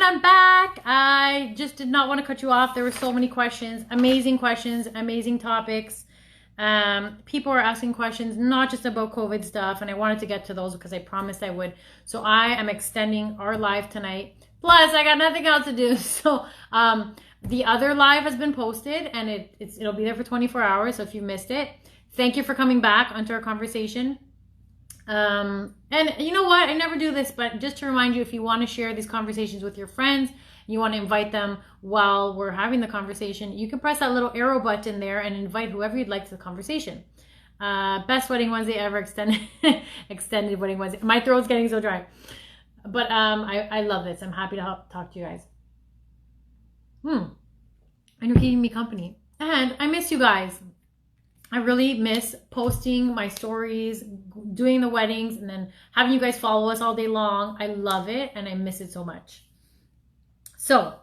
I'm back. I just did not want to cut you off. There were so many questions, amazing topics. People were asking questions, not just about COVID stuff, and I wanted to get to those because I promised I would. So I am extending our live tonight. Plus, I got nothing else to do. So the other live has been posted, and it'll be there for 24 hours. So if you missed it, thank you for coming back onto our conversation. And you know what? I never do this, but just to remind you, if you want to share these conversations with your friends, you want to invite them while we're having the conversation, you can press that little arrow button there and invite whoever you'd like to the conversation. Best Wedding Wednesday ever extended Wedding Wednesday. My throat's getting so dry. But I love this. I'm happy to talk to you guys. And you're keeping me company. And I miss you guys. I really miss posting my stories, doing the weddings, and then having you guys follow us all day long. I love it, and I miss it so much. So,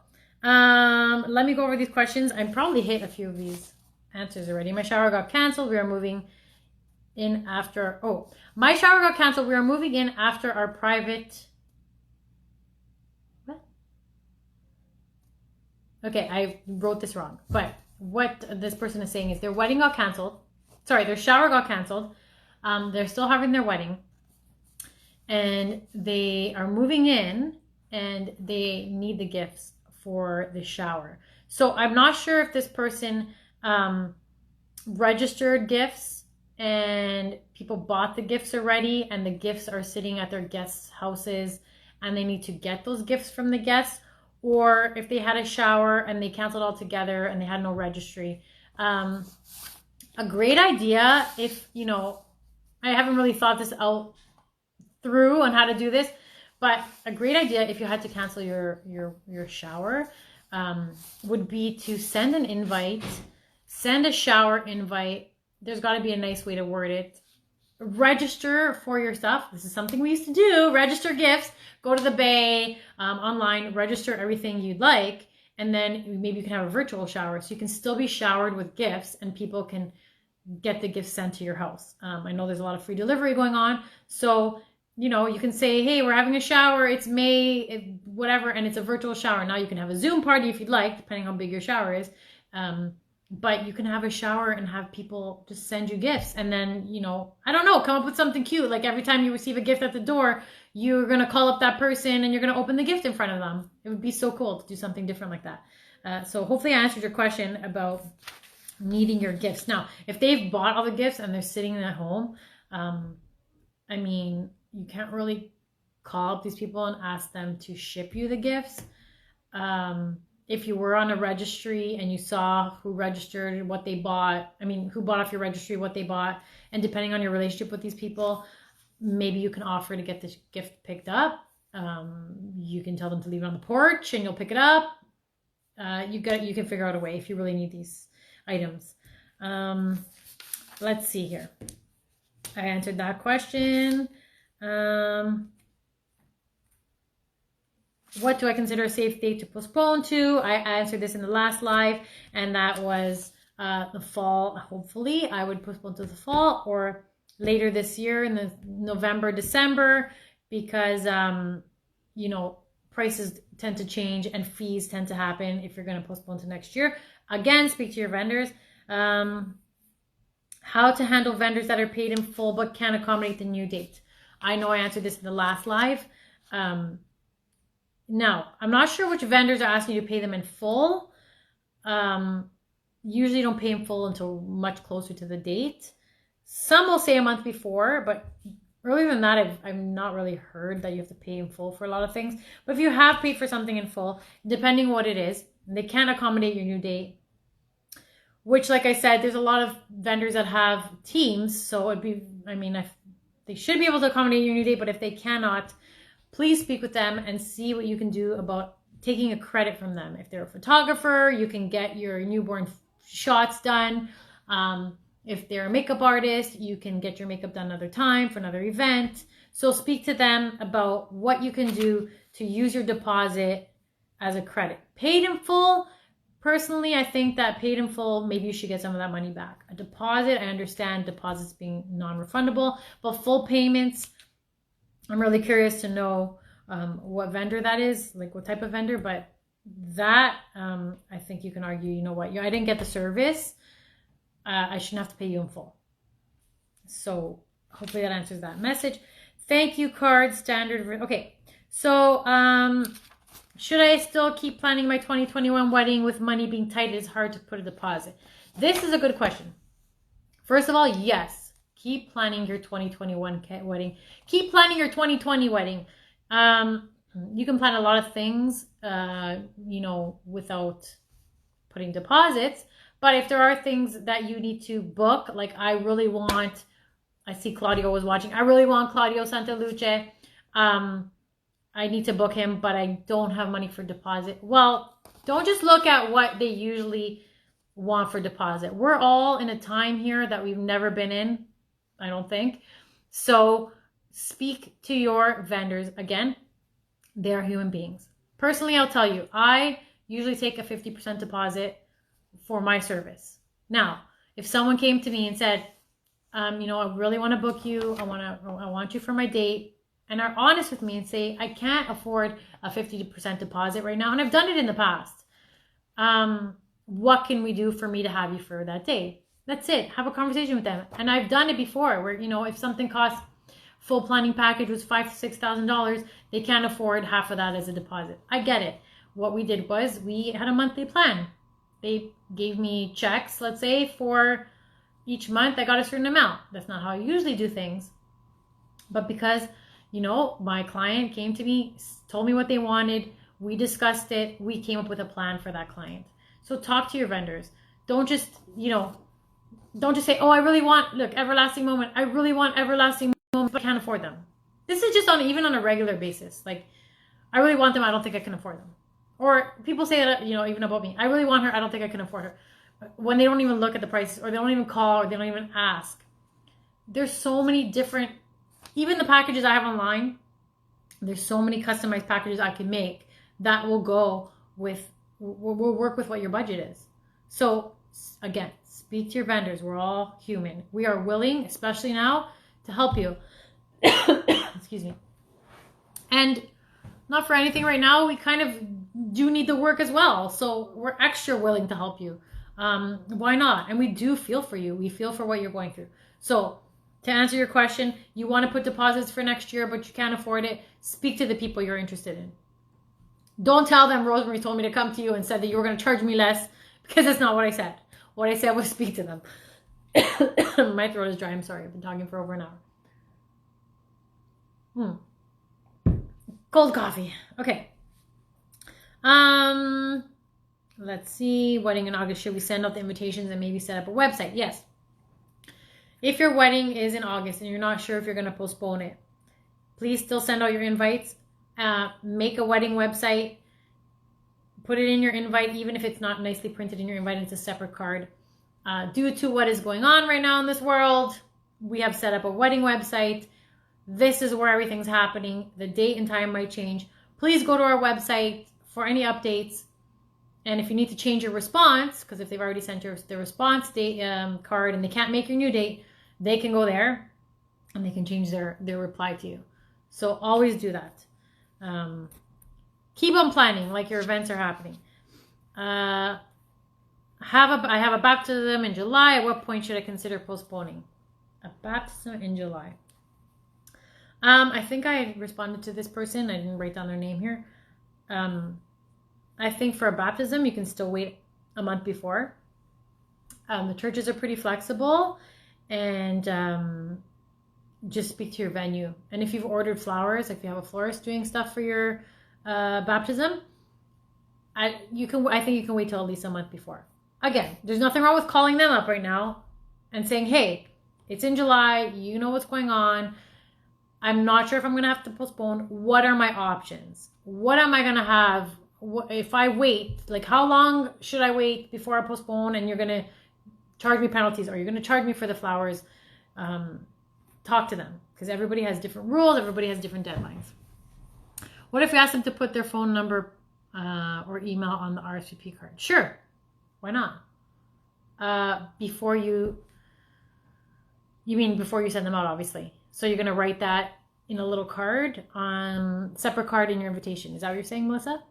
let me go over these questions. I probably hit a few of these answers already. My shower got canceled. We are moving in after... Oh, my shower got canceled. We are moving in after our private... What? Okay, I wrote this wrong, but... What this person is saying is their wedding got canceled. Sorry, their shower got canceled. They're still having their wedding. And they are moving in and they need the gifts for the shower. So I'm not sure if this person registered gifts and people bought the gifts already and the gifts are sitting at their guests' houses and they need to get those gifts from the guests, or if they had a shower and they canceled altogether and they had no registry. A great idea, if, you know, I haven't really thought this out through on how to do this, but a great idea if you had to cancel your shower would be to send an invite, send a shower invite. There's got to be a nice way to word it. Register for your stuff. This is something we used to do. Register gifts. Go to the Bay online, register everything you'd like, and then maybe you can have a virtual shower. So you can still be showered with gifts and people can get the gifts sent to your house. I know there's a lot of free delivery going on. So, you know, you can say, hey, we're having a shower. It's May, whatever, and it's a virtual shower. Now you can have a Zoom party if you'd like, depending on how big your shower is. But you can have a shower and have people just send you gifts. And then, you know, I don't know, come up with something cute. Like every time you receive a gift at the door, you're going to call up that person and you're going to open the gift in front of them. It would be so cool to do something different like that. So hopefully I answered your question about needing your gifts. Now, if they've bought all the gifts and they're sitting at home, I mean, you can't really call up these people and ask them to ship you the gifts. If you were on a registry and you saw who registered, what they bought, I mean, who bought off your registry, what they bought, and depending on your relationship with these people, maybe you can offer to get this gift picked up. You can tell them to leave it on the porch and you'll pick it up. You can figure out a way if you really need these items. Let's see here. I answered that question. What do I consider a safe date to postpone to? I answered this in the last live, and that was the fall. Hopefully, I would postpone to the fall or later this year in the November, December, because, you know, prices tend to change and fees tend to happen if you're going to postpone to next year. Again, speak to your vendors. How to handle vendors that are paid in full but can't accommodate the new date. I know I answered this in the last live. Now, I'm not sure which vendors are asking you to pay them in full. Usually don't pay in full until much closer to the date. Some will say a month before, but earlier than that, I've not really heard that you have to pay in full for a lot of things. But if you have paid for something in full, depending what it is, they can't accommodate your new date. Which, like I said, there's a lot of vendors that have teams. So it'd be, I mean, they should be able to accommodate your new date, but if they cannot, please speak with them and see what you can do about taking a credit from them. If they're a photographer, you can get your newborn shots done. If they're a makeup artist, you can get your makeup done another time for another event. So speak to them about what you can do to use your deposit as a credit. Paid in full, personally, I think that paid in full, maybe you should get some of that money back. A deposit, I understand deposits being non-refundable, but full payments, I'm really curious to know what vendor that is, like what type of vendor, but that I think you can argue, you know what, I didn't get the service, I shouldn't have to pay you in full. So hopefully that answers that message. Thank you card standard. Okay, so should I still keep planning my 2021 wedding with money being tight? It is hard to put a deposit. This is a good question. First of all, yes, keep planning your 2021 wedding. Keep planning your 2020 wedding. You can plan a lot of things, without putting deposits. But if there are things that you need to book, like I see Claudio was watching. I really want Claudio Santaluce. I need to book him, but I don't have money for deposit. Well, don't just look at what they usually want for deposit. We're all in a time here that we've never been in, I don't think. So speak to your vendors. Again, they're human beings. Personally, I'll tell you, I usually take a 50% deposit for my service. Now, if someone came to me and said, I really want to book you, I want you for my date, and are honest with me and say, I can't afford a 50% deposit right now, and I've done it in the past. What can we do for me to have you for that day? That's it. Have a conversation with them. And I've done it before where, if something costs, full planning package was $5,000 to $6,000, they can't afford half of that as a deposit. I get it. What we did was we had a monthly plan. They gave me checks, let's say, for each month I got a certain amount. That's not how I usually do things. But because, my client came to me, told me what they wanted, we discussed it, we came up with a plan for that client. So talk to your vendors. Don't just say, oh, I really want, Everlasting Moment. I really want Everlasting Moment, but I can't afford them. This is just even on a regular basis. Like, I really want them, I don't think I can afford them. Or people say that, even about me. I really want her, I don't think I can afford her. When they don't even look at the prices, or they don't even call, or they don't even ask. There's so many different, even the packages I have online, there's so many customized packages I can make that will work with what your budget is. So again, speak to your vendors. We're all human. We are willing, especially now, to help you. Excuse me. And not for anything right now, we kind of do need the work as well. So we're extra willing to help you. Why not? And we do feel for you. We feel for what you're going through. So to answer your question, you want to put deposits for next year, but you can't afford it. Speak to the people you're interested in. Don't tell them Rosemary told me to come to you and said that you were going to charge me less, because that's not what I said. What I said was speak to them. My throat is dry. I'm sorry. I've been talking for over an hour. Cold coffee. Okay. Let's see. Wedding in August. Should we send out the invitations and maybe set up a website? Yes. If your wedding is in August and you're not sure if you're going to postpone it, please still send out your invites. Make a wedding website. Put it in your invite, even if it's not nicely printed in your invite. It's a separate card. Due to what is going on right now in this world, we have set up a wedding website. This is where everything's happening. The date and time might change. Please go to our website for any updates. And if you need to change your response, because if they've already sent their response date card and they can't make your new date, they can go there and they can change their reply to you. So always do that. Keep on planning like your events are happening. I have a baptism in July. At what point should I consider postponing? A baptism in July. I think I responded to this person. I didn't write down their name here. I think for a baptism, you can still wait a month before. The churches are pretty flexible, and just speak to your venue. And if you've ordered flowers, like if you have a florist doing stuff for your baptism, I think you can wait till at least a month before. Again, there's nothing wrong with calling them up right now and saying, hey, it's in July. You know what's going on. I'm not sure if I'm going to have to postpone. What are my options? What am I going to have? If I wait, like how long should I wait before I postpone? And you're going to charge me penalties, or you're going to charge me for the flowers. Talk to them, because everybody has different rules. Everybody has different deadlines. What if you ask them to put their phone number or email on the RSVP card? Sure. Why not? Before you send them out, obviously. So you're going to write that in a little card, separate card in your invitation. Is that what you're saying, Melissa?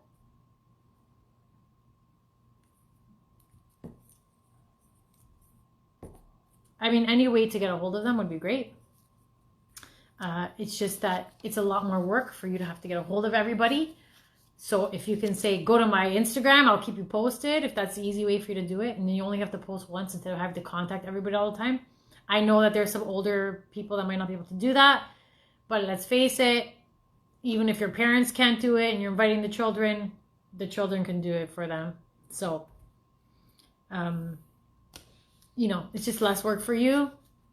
I mean, any way to get a hold of them would be great. It's just that it's a lot more work for you to have to get a hold of everybody. So if you can say, go to my Instagram, I'll keep you posted, if that's the easy way for you to do it, and then you only have to post once instead of having to contact everybody all the time. I know that there's some older people that might not be able to do that, but let's face it, even if your parents can't do it and you're inviting the children can do it for them. So, it's just less work for you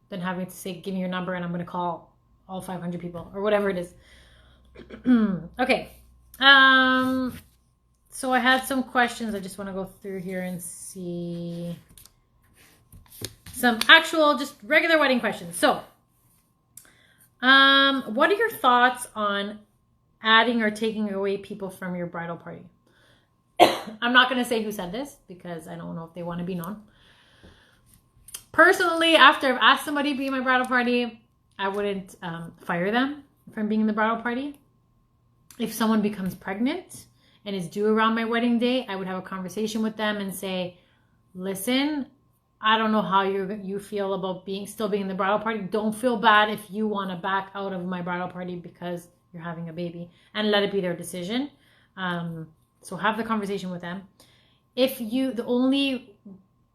than having to say, give me your number and I'm going to call all 500 people or whatever it is. Okay. So I had some questions. I just want to go through here and see some actual, just regular wedding questions. So, what are your thoughts on adding or taking away people from your bridal party? I'm not going to say who said this because I don't know if they want to be known. Personally, after I've asked somebody to be in my bridal party, I wouldn't fire them from being in the bridal party. If someone becomes pregnant and is due around my wedding day, I would have a conversation with them and say, listen, I don't know how you feel about still being in the bridal party. Don't feel bad if you want to back out of my bridal party because you're having a baby, and let it be their decision. So have the conversation with them. The only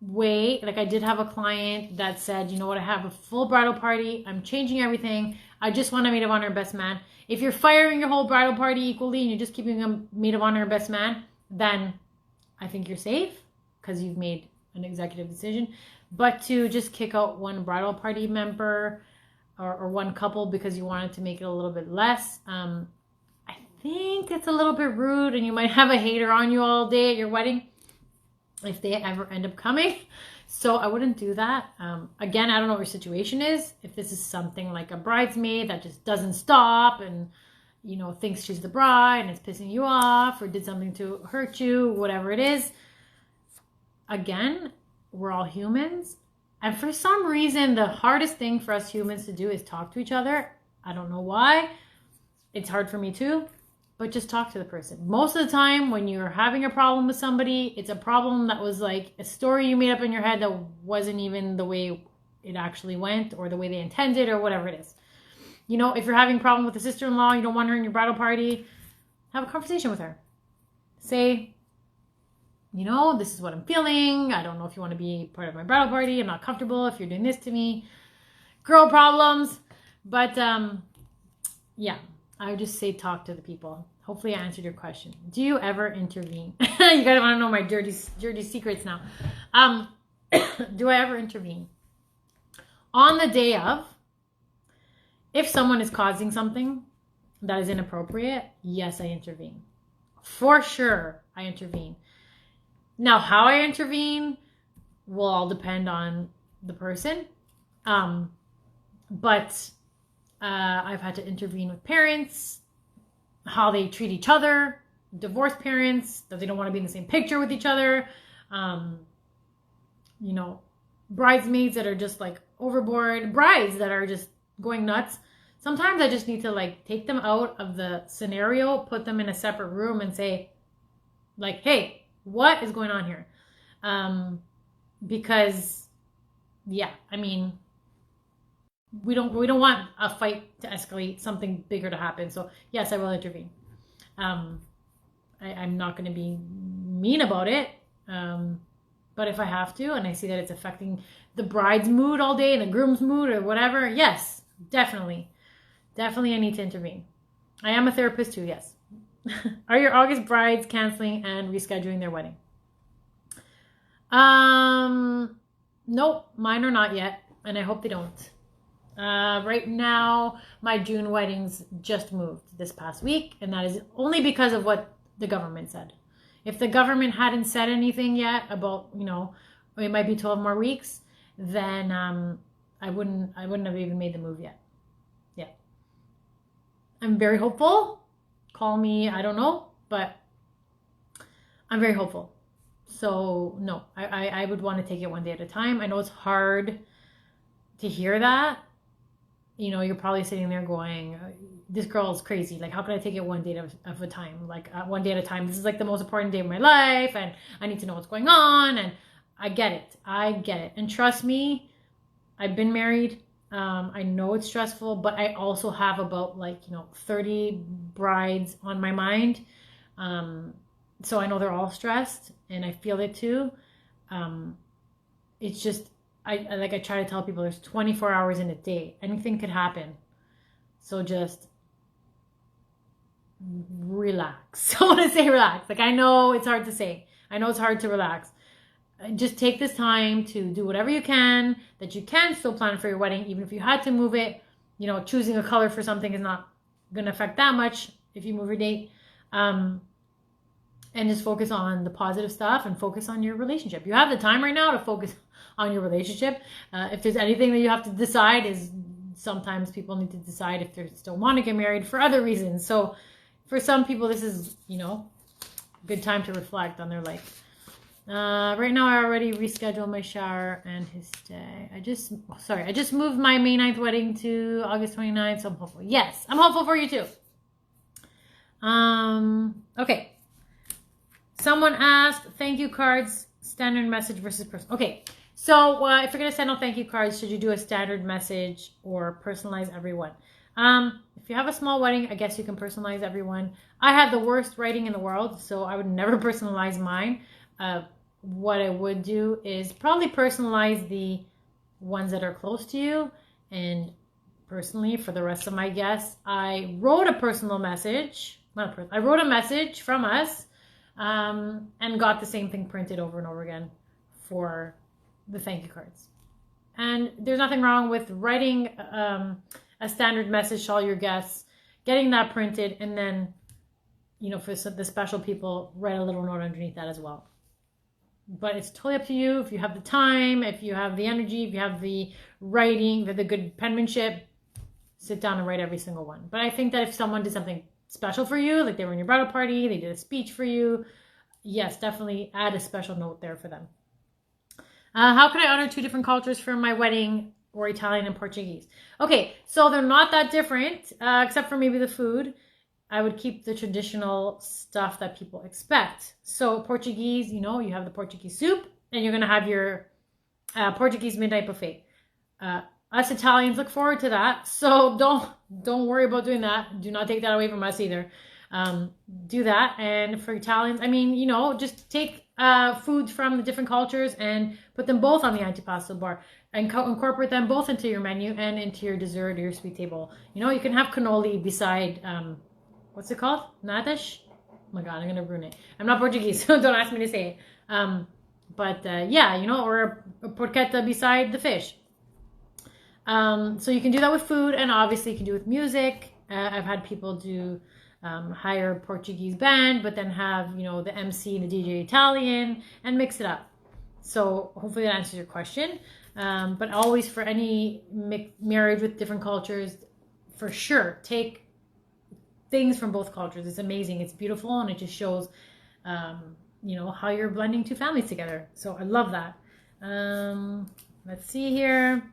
way, like I did have a client that said, you know what, I have a full bridal party. I'm changing everything. I just want a maid of honor and best man. If you're firing your whole bridal party equally and you're just keeping a maid of honor and best man, then I think you're safe because you've made an executive decision. But to just kick out one bridal party member or one couple because you wanted to make it a little bit less, I think it's a little bit rude, and you might have a hater on you all day at your wedding if they ever end up coming. So I wouldn't do that. Again, I don't know what your situation is. If this is something like a bridesmaid that just doesn't stop and, thinks she's the bride and it's pissing you off or did something to hurt you, whatever it is. Again, we're all humans. And for some reason, the hardest thing for us humans to do is talk to each other. I don't know why. It's hard for me too. But just talk to the person. Most of the time when you're having a problem with somebody, it's a problem that was like a story you made up in your head that wasn't even the way it actually went or the way they intended or whatever it is. If you're having a problem with a sister-in-law, you don't want her in your bridal party, have a conversation with her. Say, this is what I'm feeling. I don't know if you want to be part of my bridal party. I'm not comfortable if you're doing this to me. Girl problems. But yeah, I would just say talk to the people. Hopefully I answered your question. Do you ever intervene? You guys want to know my dirty secrets now. Do I ever intervene? On the day of, if someone is causing something that is inappropriate, yes, I intervene. For sure, I intervene. Now, how I intervene will all depend on the person. But I've had to intervene with parents, how they treat each other, divorced parents, that they don't want to be in the same picture with each other, bridesmaids that are just like overboard, brides that are just going nuts. Sometimes I just need to take them out of the scenario, put them in a separate room and say hey, what is going on here? Because yeah, I mean, we don't want a fight to escalate, something bigger to happen. So yes, I will intervene. I'm not going to be mean about it. But if I have to, and I see that it's affecting the bride's mood all day and the groom's mood or whatever, yes, definitely I need to intervene. I am a therapist too. Yes. Are your August brides canceling and rescheduling their wedding? Nope, mine are not yet, and I hope they don't. Right now, my June weddings just moved this past week, and that is only because of what the government said. If the government hadn't said anything yet about, it might be 12 more weeks, then I wouldn't have even made the move yet. Yeah. I'm very hopeful. Call me, I don't know, but I'm very hopeful. So no, I would want to take it one day at a time. I know it's hard to hear that, you're probably sitting there going, this girl is crazy. Like, how can I take it one day of a time? Like, one day at a time. This is like the most important day of my life, and I need to know what's going on. And I get it. And trust me, I've been married. I know it's stressful, but I also have about 30 brides on my mind. So I know they're all stressed, and I feel it too. It's just, I try to tell people there's 24 hours in a day. Anything could happen. So just relax. I want to say relax. Like, I know it's hard to say. I know it's hard to relax. Just take this time to do whatever you can, that you can still plan for your wedding, even if you had to move it. Choosing a color for something is not going to affect that much if you move your date. And just focus on the positive stuff and focus on your relationship. You have the time right now to focus on your relationship. If there's anything that you have to decide, is sometimes people need to decide if they still want to get married for other reasons. So for some people, this is, a good time to reflect on their life. Right now, I already rescheduled my shower and his stay. I just moved my May 9th wedding to August 29th, so I'm hopeful. Yes, I'm hopeful for you too. Okay. Someone asked, thank you cards, standard message versus personal. Okay, so if you're going to send out thank you cards, should you do a standard message or personalize everyone? If you have a small wedding, I guess you can personalize everyone. I have the worst writing in the world, so I would never personalize mine. What I would do is probably personalize the ones that are close to you. And personally, for the rest of my guests, I wrote a personal message. I wrote a message from us. And got the same thing printed over and over again for the thank you cards. And there's nothing wrong with writing a standard message to all your guests, getting that printed, and then, for the special people, write a little note underneath that as well. But it's totally up to you. If you have the time, if you have the energy, if you have the writing, the good penmanship, sit down and write every single one. But I think that if someone did something special for you, like they were in your bridal party, they did a speech for you, yes, definitely add a special note there for them. How can I honor two different cultures for my wedding, or Italian and Portuguese? Okay, so they're not that different, except for maybe the food. I would keep the traditional stuff that people expect. So Portuguese, you have the Portuguese soup, and you're going to have your Portuguese midnight buffet. Us Italians look forward to that, so don't worry about doing that. Do not take that away from us either. Do that. And for Italians, just take foods from the different cultures and put them both on the antipasto bar, and incorporate them both into your menu and into your dessert or your sweet table. You can have cannoli beside, what's it called? Natash? Oh my God, I'm going to ruin it. I'm not Portuguese, so don't ask me to say it. Or a porchetta beside the fish. So you can do that with food, and obviously you can do it with music. I've had people do hire a Portuguese band, but then have the MC and the DJ Italian, and mix it up. So hopefully that answers your question. But always, for any marriage with different cultures, for sure, take things from both cultures. It's amazing. It's beautiful, and it just shows how you're blending two families together. So I love that. Let's see here.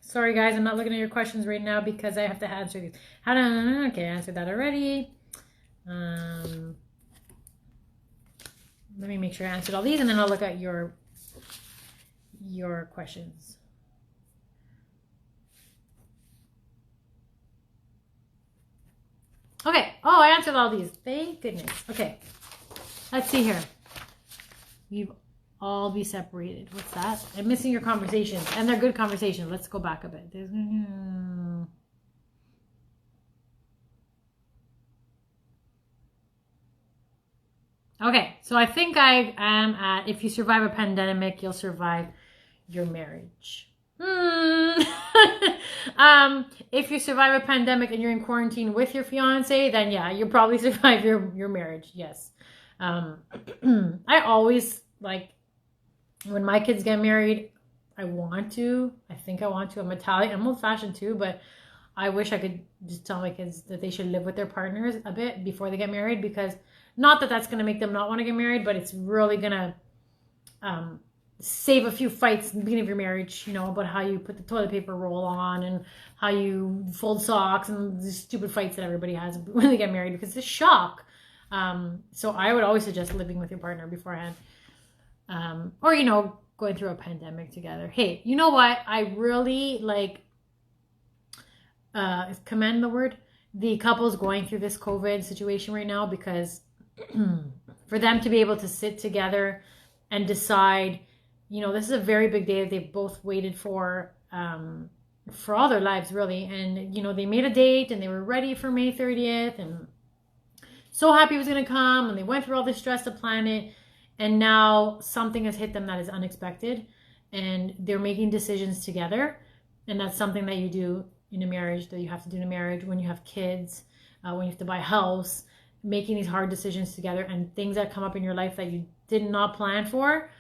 Sorry, guys, I'm not looking at your questions right now because I have to answer these. Okay, I answered that already. Let me make sure I answered all these, and then I'll look at your questions. Okay. Oh, I answered all these. Thank goodness. Okay. Let's see here. We've all be separated. What's that? I'm missing your conversations, and they're good conversations. Let's go back a bit. Okay, so I think I am at, if you survive a pandemic, you'll survive your marriage. If you survive a pandemic and you're in quarantine with your fiance, then yeah, you'll probably survive your marriage. Yes. I always, when my kids get married, I think I want to. I'm Italian. I'm old-fashioned too, but I wish I could just tell my kids that they should live with their partners a bit before they get married, because not that that's going to make them not want to get married, but it's really going to save a few fights in the beginning of your marriage, you know, about how you put the toilet paper roll on and how you fold socks and the stupid fights that everybody has when they get married because it's a shock. So I would always suggest living with your partner beforehand. Or, you know, going through a pandemic together. Hey, you know what? I really commend the word, the couples going through this COVID situation right now, because for them to be able to sit together and decide, you know, this is a very big day that they've both waited for all their lives, really. And, you know, they made a date and they were ready for May 30th and so happy it was going to come. And they went through all this stress to plan it. And now something has hit them that is unexpected. And they're making decisions together. And that's something that you do in a marriage, that you have to do in a marriage when you have kids, when you have to buy a house, making these hard decisions together and things that come up in your life that you did not plan for.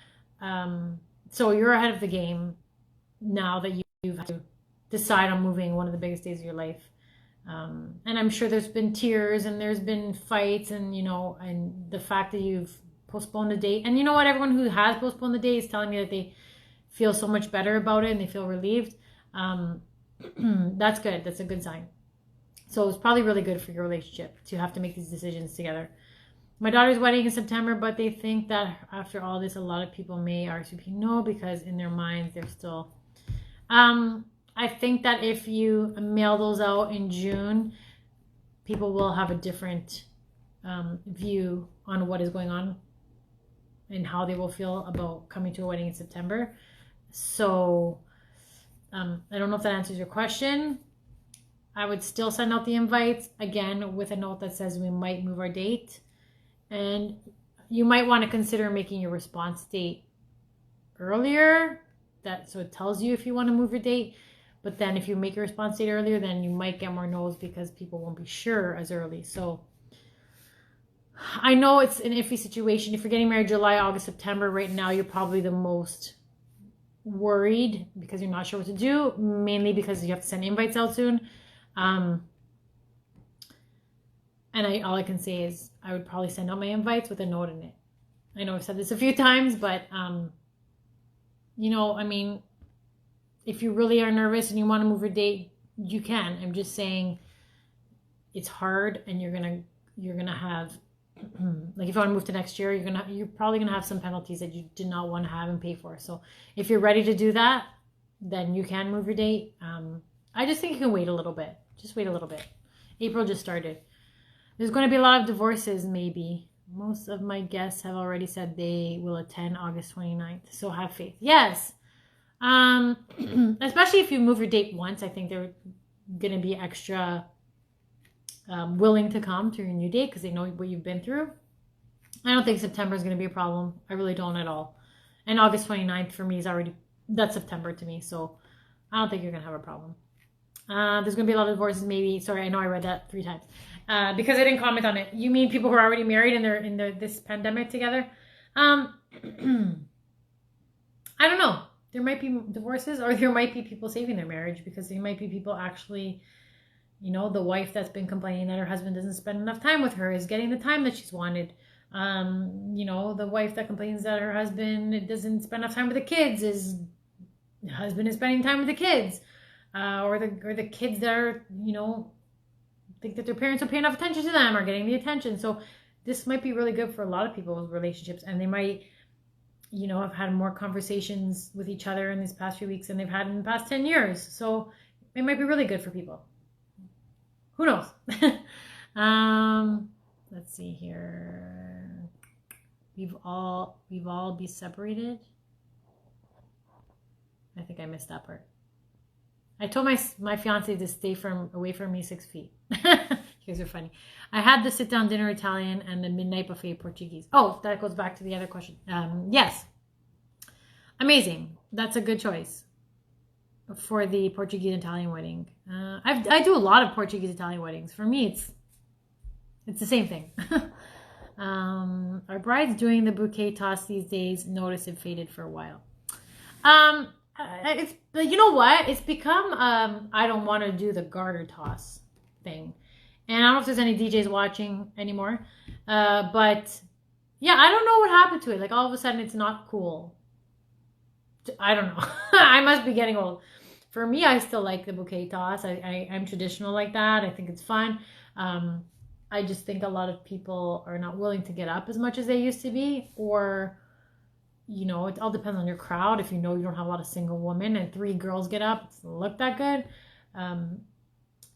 So you're ahead of the game now that you've had to decide on moving one of the biggest days of your life. And I'm sure there's been tears and there's been fights and, you know, and the fact that you've postponed the date. And you know what? Everyone who has postponed the date is telling me that they feel so much better about it and they feel relieved. That's good. That's a good sign. So it's probably really good for your relationship to have to make these decisions together. My daughter's wedding in September, but they think that after all this, a lot of people may RSVP no, because in their minds, they're still... I think that if you mail those out in June, people will have a different view on what is going on and how they will feel about coming to a wedding in September. So I don't know if that answers your question. I would still send out the invites, again, with a note that says we might move our date. And you might want to consider making your response date earlier. So it tells you if you want to move your date. But then if you make your response date earlier, then you might get more no's because people won't be sure as early. So I know it's an iffy situation. If you're getting married July, August, September, right now you're probably the most worried because you're not sure what to do, mainly because you have to send invites out soon. And all I can say is I would probably send out my invites with a note in it. I know I've said this a few times, but, you know, I mean, if you really are nervous and you want to move your date, you can. I'm just saying it's hard and you're going to have, like if you want to move to next year, you're probably going to have some penalties that you did not want to have and pay for. So if you're ready to do that, then you can move your date. I just think you can wait a little bit. Just wait a little bit. April just started. There's going to be a lot of divorces, maybe. Most of my guests have already said they will attend August 29th. So have faith. Yes. Especially if you move your date once, I think they're going to be extra willing to come to your new date because they know what you've been through. I don't think September is going to be a problem. I really don't at all. And August 29th for me is that's September to me. So I don't think you're going to have a problem. There's going to be a lot of divorces, maybe. Sorry, I know I read that 3 times. Because I didn't comment on it. You mean people who are already married and they're in this pandemic together? I don't know. There might be divorces, or there might be people saving their marriage, because there might be people actually, you know, the wife that's been complaining that her husband doesn't spend enough time with her is getting the time that she's wanted. You know, the wife that complains that her husband doesn't spend enough time with the kids the husband is spending time with the kids. Or the kids that are, you know, think that their parents are paying enough attention to them or getting the attention. So this might be really good for a lot of people with relationships, and they might, you know, have had more conversations with each other in these past few weeks than they've had in the past 10 years. So it might be really good for people. Who knows? Let's see here. We've all be separated. I think I missed that part. I told my fiance to stay away from me 6 feet. You guys are funny. I had the sit-down dinner Italian and the midnight buffet Portuguese. Oh, that goes back to the other question. Yes. Amazing. That's a good choice for the Portuguese Italian wedding. I do a lot of Portuguese Italian weddings. For me, it's the same thing. Our bride's doing the bouquet toss these days. Notice it faded for a while. You know what? It's become I don't want to do the garter toss thing. And I don't know if there's any DJs watching anymore. But yeah, I don't know what happened to it. Like all of a sudden it's not cool. I don't know. I must be getting old. For me, I still like the bouquet toss. I'm traditional like that. I think it's fun. I just think a lot of people are not willing to get up as much as they used to be, or it all depends on your crowd. If you don't have a lot of single women and 3 girls get up, it doesn't look that good.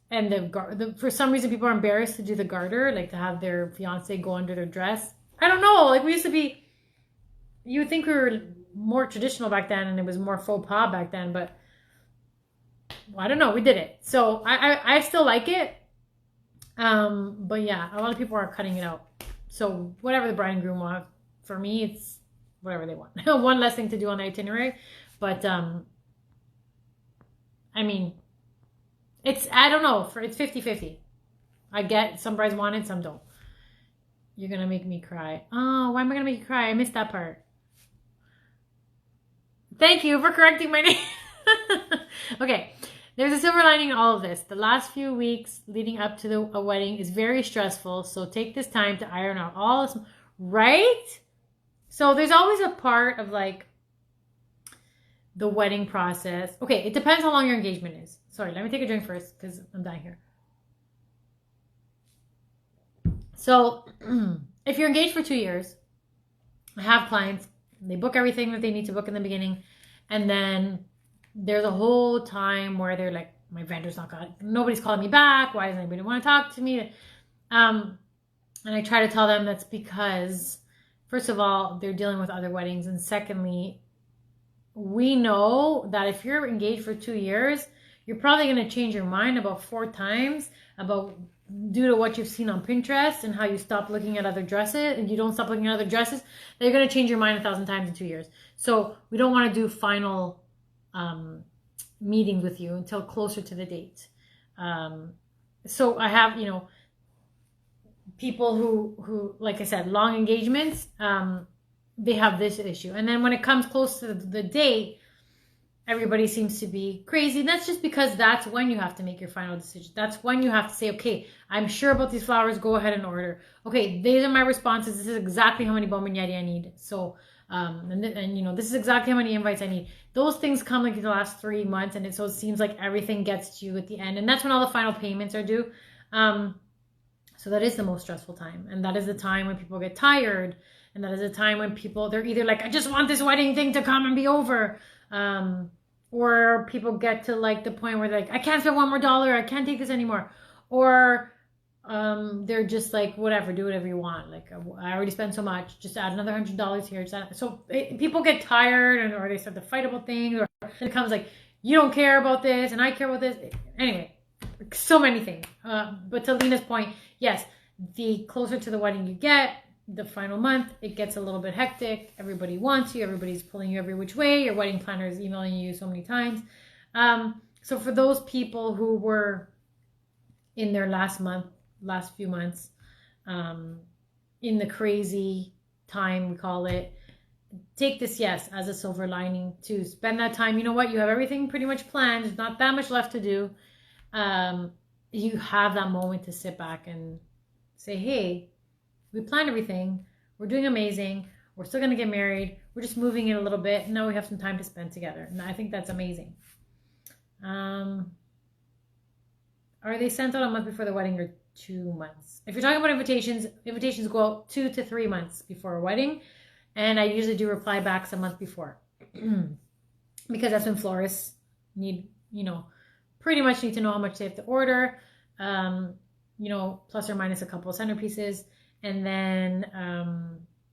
And for some reason, people are embarrassed to do the garter, like to have their fiance go under their dress. I don't know. Like we used to be, you would think we were more traditional back then, and it was more faux pas back then. But I don't know. We did it, so I still like it. But yeah, a lot of people are cutting it out. So whatever the bride and groom want, for me, it's whatever they want. One less thing to do on the itinerary, but I mean, I don't know, it's 50-50. I get some brides want it, some don't. You're gonna make me cry. Oh, why am I gonna make you cry? I missed that part. Thank you for correcting my name. Okay, there's a silver lining in all of this. The last few weeks leading up to a wedding is very stressful, so take this time to iron out all this, right? So there's always a part of like the wedding process. Okay, it depends how long your engagement is. Sorry, let me take a drink first because I'm dying here. So if you're engaged for 2 years, I have clients, they book everything that they need to book in the beginning, and then there's a whole time where they're like, my vendor's nobody's calling me back. Why doesn't anybody want to talk to me? And I try to tell them that's because, first of all, they're dealing with other weddings. And secondly, we know that if you're engaged for 2 years, you're probably going to change your mind about 4 times due to what you've seen on Pinterest and how you stop looking at other dresses and you don't stop looking at other dresses. That you're going to change your mind 1,000 times in 2 years. So we don't want to do final meetings with you until closer to the date. So I have, people who, like I said, long engagements, they have this issue. And then when it comes close to the date, everybody seems to be crazy. And that's just because that's when you have to make your final decision. That's when you have to say, okay, I'm sure about these flowers. Go ahead and order. Okay, these are my responses. This is exactly how many bombonietti I need. So, this is exactly how many invites I need. Those things come like in the last 3 months, and so it seems like everything gets to you at the end, and that's when all the final payments are due. So that is the most stressful time, and that is the time when people get tired, and that is the time when they're either like, I just want this wedding thing to come and be over, or people get to like the point where they're like, I can't spend $1 more, I can't take this anymore, or they're just like, whatever, do whatever you want. Like, I already spent so much, just add another $100 here. People get tired, or they start to fight about things, or it becomes like, you don't care about this, and I care about this. Anyway, so many things. But to Lena's point, yes, the closer to the wedding you get, the final month, it gets a little bit hectic. Everybody wants you. Everybody's pulling you every which way. Your wedding planner is emailing you so many times. So for those people who were in their last few months, in the crazy time, we call it, take this, yes, as a silver lining to spend that time. You know what? You have everything pretty much planned. There's not that much left to do. You have that moment to sit back and say, hey, we planned everything. We're doing amazing. We're still going to get married. We're just moving it a little bit. Now we have some time to spend together. And I think that's amazing. Are they sent out a month before the wedding or 2 months? If you're talking about invitations go out 2 to 3 months before a wedding. And I usually do reply backs a month before. Because that's when florists pretty much need to know how much they have to order. Plus or minus a couple of centerpieces. And then,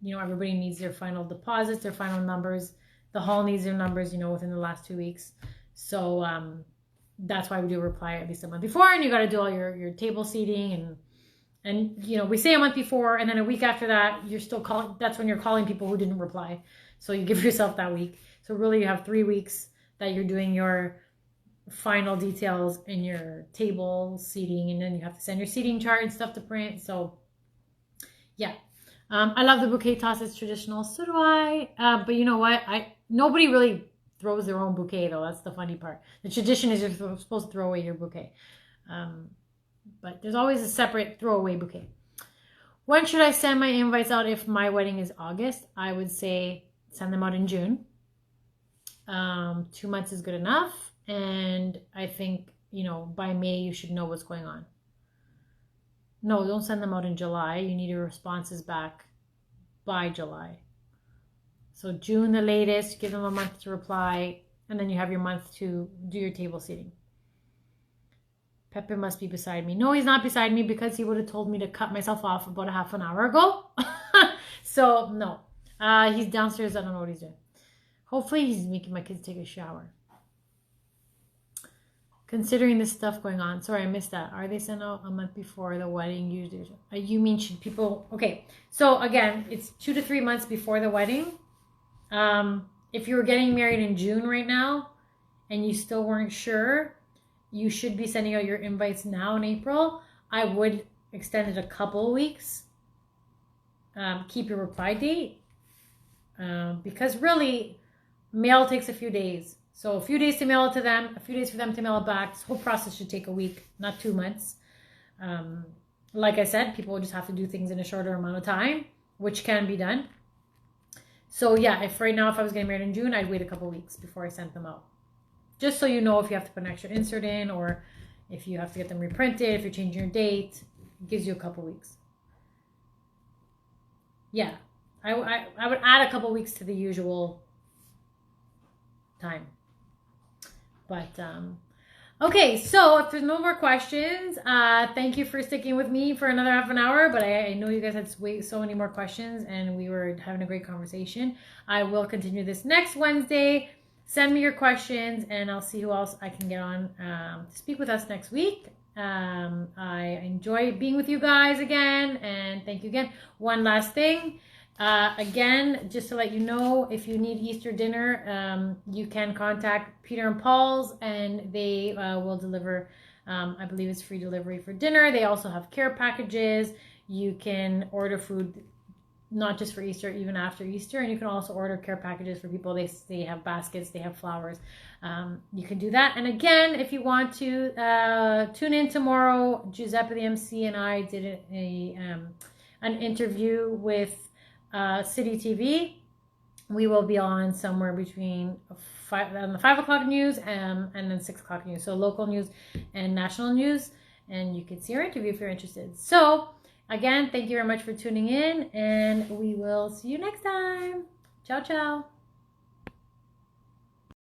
everybody needs their final deposits, their final numbers. The hall needs their numbers, within the last 2 weeks. So that's why we do reply at least a month before. And you got to do all your table seating. And we say a month before. And then a week after that, you're still calling. That's when you're calling people who didn't reply. So you give yourself that week. So really you have 3 weeks that you're doing your final details in your table seating. And then you have to send your seating chart and stuff to print. So yeah, I love the bouquet toss. It's traditional. So do I. But you know what? Nobody really throws their own bouquet, though. That's the funny part. The tradition is you're supposed to throw away your bouquet. But there's always a separate throwaway bouquet. When should I send my invites out if my wedding is August? I would say send them out in June. 2 months is good enough. And I think, by May you should know what's going on. No, don't send them out in July. You need your responses back by July. So June the latest, give them a month to reply, and then you have your month to do your table seating. Pepe must be beside me. No, he's not beside me because he would have told me to cut myself off about a half an hour ago. So, no. He's downstairs. I don't know what he's doing. Hopefully, he's making my kids take a shower. Considering this stuff going on. Sorry, I missed that. Are they sent out a month before the wedding? Usually, you mean should people... Okay, so again, it's 2 to 3 months before the wedding. If you were getting married in June right now and you still weren't sure, you should be sending out your invites now in April. I would extend it a couple of weeks. Keep your reply date. Because really, mail takes a few days. So a few days to mail it to them, a few days for them to mail it back. This whole process should take a week, not 2 months. Like I said, people will just have to do things in a shorter amount of time, which can be done. So yeah, if I was getting married in June, I'd wait a couple of weeks before I sent them out. Just so you know if you have to put an extra insert in or if you have to get them reprinted, if you're changing your date, it gives you a couple of weeks. Yeah, I would add a couple of weeks to the usual time. But, okay, so if there's no more questions, thank you for sticking with me for another half an hour. But I know you guys had so many more questions and we were having a great conversation. I will continue this next Wednesday. Send me your questions and I'll see who else I can get on to speak with us next week. I enjoy being with you guys again, and thank you again. One last thing. Again, just to let you know, if you need Easter dinner, you can contact Peter and Paul's and they will deliver. I believe it's free delivery for dinner. They also have care packages. You can order food not just for Easter, even after Easter. And you can also order care packages for people. They have baskets, they have flowers. You can do that. And again, if you want to tune in tomorrow, Giuseppe the MC and I did an interview with City TV. We will be on somewhere between on the 5 o'clock news and then 6 o'clock news. So local news and national news. And you can see our interview if you're interested. So again, thank you very much for tuning in, and we will see you next time. Ciao, ciao.